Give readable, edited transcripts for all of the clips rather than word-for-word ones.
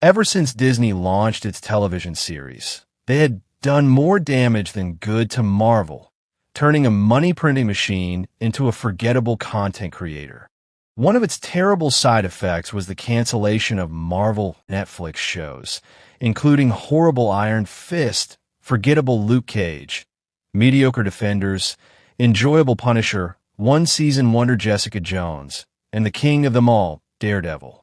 Ever since Disney launched its television series, they had done more damage than good to Marvel, turning a money-printing machine into a forgettable content creator. One of its terrible side effects was the cancellation of Marvel Netflix shows, including horrible Iron Fist, forgettable Luke Cage, mediocre Defenders, enjoyable Punisher, one-season wonder Jessica Jones, and the king of them all, Daredevil.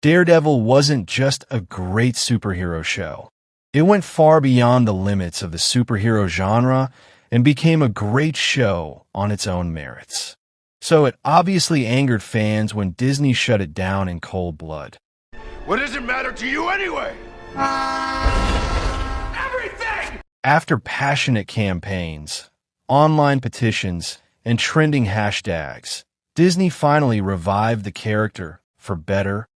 Daredevil wasn't just a great superhero show. It went far beyond the limits of the superhero genre and became a great show on its own merits. So it obviously angered fans when Disney shut it down in cold blood. What does it matter to you anyway? Everything! After passionate campaigns, online petitions, and trending hashtags, Disney finally revived the character for better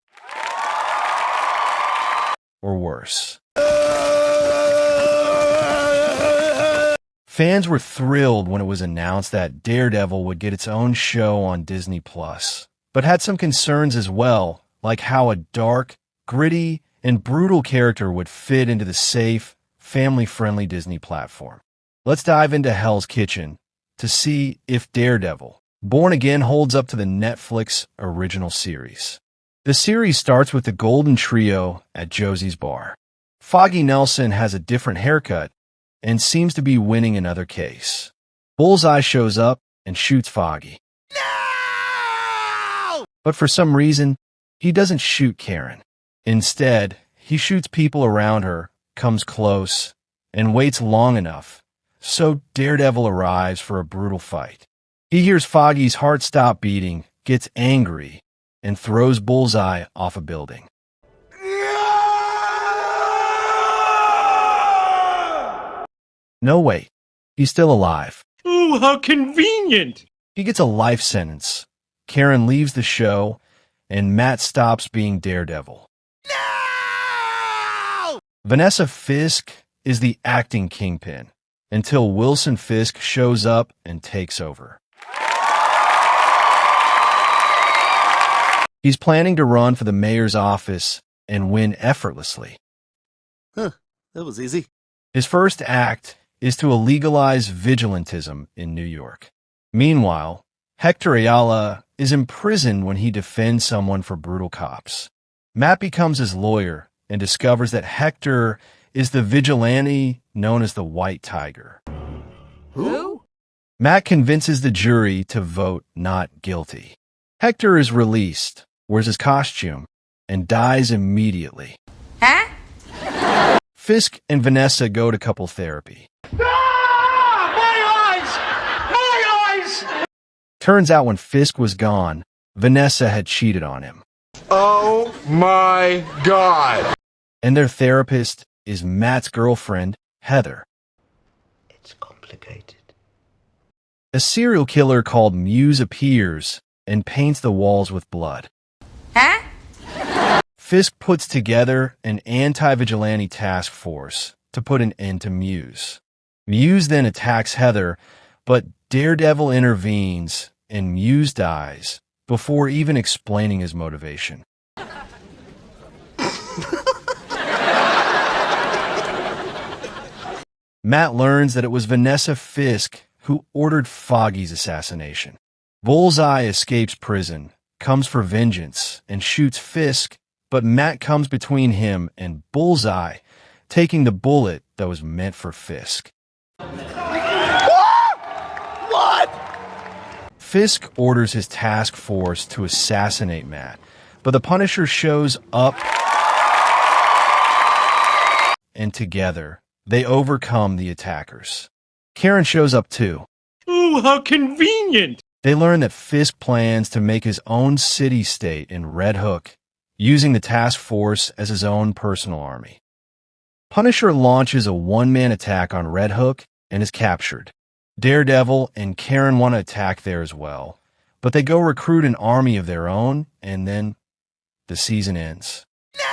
or worse. Fans were thrilled when it was announced that Daredevil would get its own show on Disney+, but had some concerns as well, like how a dark, gritty, and brutal character would fit into the safe, family-friendly Disney platform. Let's dive into Hell's Kitchen to see if Daredevil, Born Again, holds up to the Netflix original series. The series starts with the Golden Trio at Josie's bar. Foggy Nelson has a different haircut and seems to be winning another case. Bullseye shows up and shoots Foggy. No! But for some reason, he doesn't shoot Karen. Instead, he shoots people around her, comes close, and waits long enough. So Daredevil arrives for a brutal fight. He hears Foggy's heart stop beating, gets angry, and throws Bullseye off a building. No, wait. He's still alive. Oh, how convenient! He gets a life sentence. Karen leaves the show, and Matt stops being Daredevil. No! Vanessa Fisk is the acting kingpin until Wilson Fisk shows up and takes over. He's planning to run for the mayor's office and win effortlessly. Huh, that was easy. His first act is to illegalize vigilantism in New York. Meanwhile, Hector Ayala is imprisoned when he defends someone for brutal cops. Matt becomes his lawyer and discovers that Hector is the vigilante known as the White Tiger. Who? Matt convinces the jury to vote not guilty. Hector is released, wears his costume, and dies immediately. Huh? Fisk and Vanessa go to couple therapy. Ah! My eyes! My eyes! Turns out when Fisk was gone, Vanessa had cheated on him. Oh my God! And their therapist is Matt's girlfriend, Heather. It's complicated. A serial killer called Muse appears and paints the walls with blood. Huh? Fisk puts together an anti-vigilante task force to put an end to Muse. Muse then attacks Heather, but Daredevil intervenes and Muse dies before even explaining his motivation. Matt learns that it was Vanessa Fisk who ordered Foggy's assassination. Bullseye escapes prison, comes for vengeance, and shoots Fisk, but Matt comes between him and Bullseye, taking the bullet that was meant for Fisk. What? Fisk orders his task force to assassinate Matt, but the Punisher shows up, and together, they overcome the attackers. Karen shows up too. Oh, how convenient! They learn that Fisk plans to make his own city-state in Red Hook, using the task force as his own personal army. Punisher launches a one-man attack on Red Hook and is captured. Daredevil and Karen want to attack there as well, but they go recruit an army of their own, and then the season ends. No!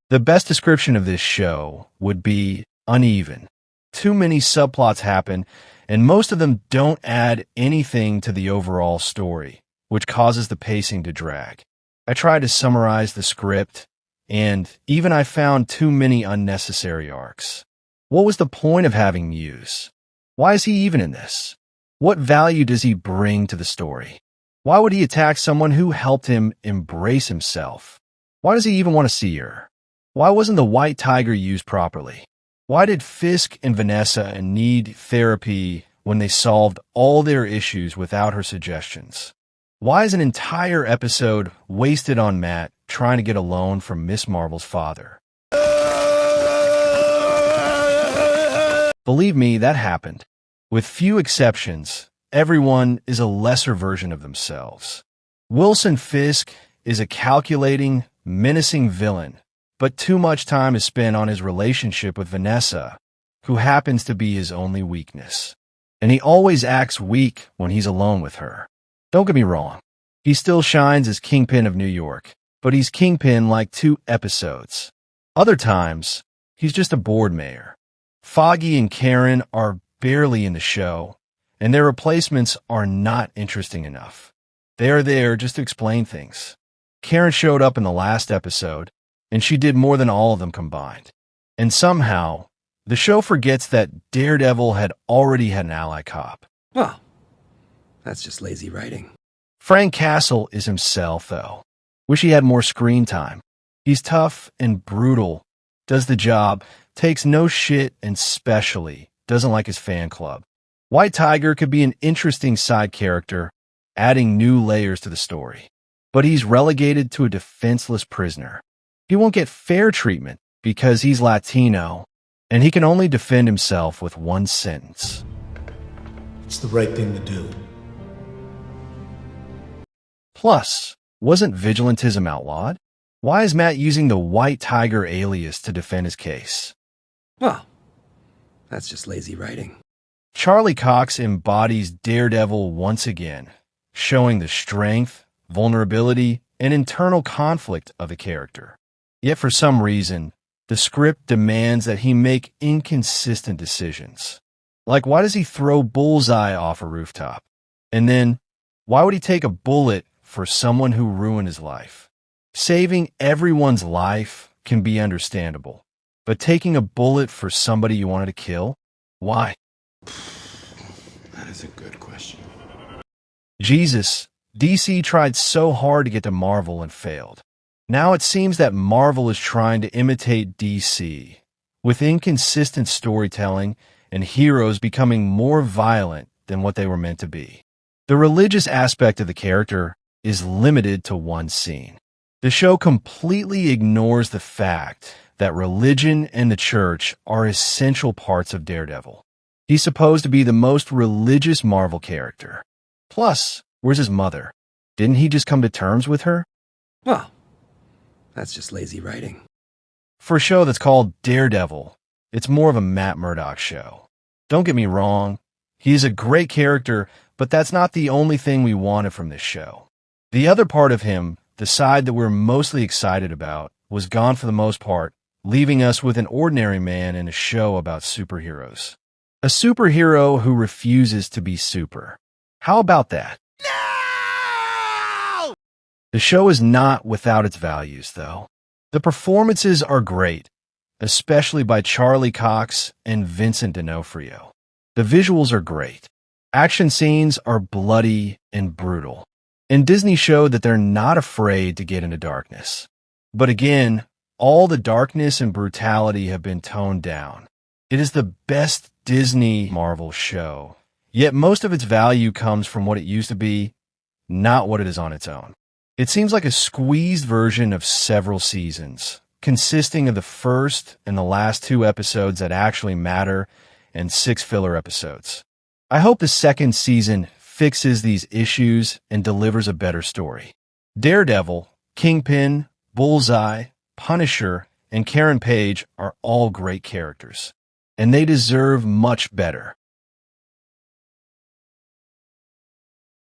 The best description of this show would be uneven. Too many subplots happen, and most of them don't add anything to the overall story. which causes the pacing to drag. I tried to summarize the script, and even I found too many unnecessary arcs. What was the point of having Muse? Why is he even in this? What value does he bring to the story? Why would he attack someone who helped him embrace himself? Why does he even want to see her? Why wasn't the white tiger used properly? Why did Fisk and Vanessa need therapy when they solved all their issues without her suggestions? Why is an entire episode wasted on Matt trying to get a loan from Miss Marvel's father? Believe me, that happened. With few exceptions, everyone is a lesser version of themselves. Wilson Fisk is a calculating, menacing villain, but too much time is spent on his relationship with Vanessa, who happens to be his only weakness. And he always acts weak when he's alone with her. Don't get me wrong, he still shines as Kingpin of New York, but he's Kingpin like 2 episodes. Other times, he's just a board mayor. Foggy and Karen are barely in the show, and their replacements are not interesting enough. They are there just to explain things. Karen showed up in the last episode, and she did more than all of them combined. And somehow, the show forgets that Daredevil had already had an ally cop. Well, that's just lazy writing. Frank Castle is himself, though. Wish he had more screen time. He's tough and brutal, does the job, takes no shit, and especially doesn't like his fan club. White Tiger could be an interesting side character, adding new layers to the story. But he's relegated to a defenseless prisoner. He won't get fair treatment because he's Latino, and he can only defend himself with one sentence. It's the right thing to do. Plus, wasn't vigilantism outlawed? Why is Matt using the White Tiger alias to defend his case? Well, that's just lazy writing. Charlie Cox embodies Daredevil once again, showing the strength, vulnerability, and internal conflict of the character. Yet for some reason, the script demands that he make inconsistent decisions. Like, why does he throw Bullseye off a rooftop? And then, why would he take a bullet for someone who ruined his life? Saving everyone's life can be understandable, but taking a bullet for somebody you wanted to kill? Why? That is a good question. Jesus, DC tried so hard to get to Marvel and failed. Now it seems that Marvel is trying to imitate DC, with inconsistent storytelling and heroes becoming more violent than what they were meant to be. The religious aspect of the character is limited to one scene. The show completely ignores the fact that religion and the church are essential parts of Daredevil. He's supposed to be the most religious Marvel character. Plus, where's his mother? Didn't he just come to terms with her? Well, that's just lazy writing. For a show that's called Daredevil, it's more of a Matt Murdock show. Don't get me wrong, he's a great character, but that's not the only thing we wanted from this show. The other part of him, the side that we're mostly excited about, was gone for the most part, leaving us with an ordinary man in a show about superheroes. A superhero who refuses to be super. How about that? No! The show is not without its values, though. The performances are great, especially by Charlie Cox and Vincent D'Onofrio. The visuals are great. Action scenes are bloody and brutal. And Disney showed that they're not afraid to get into darkness. But again, all the darkness and brutality have been toned down. It is the best Disney Marvel show, yet most of its value comes from what it used to be, not what it is on its own. It seems like a squeezed version of several seasons, consisting of the first and the last 2 episodes that actually matter and 6 filler episodes. I hope the second season fixes these issues and delivers a better story. Daredevil, Kingpin, Bullseye, Punisher, and Karen Page are all great characters, and they deserve much better.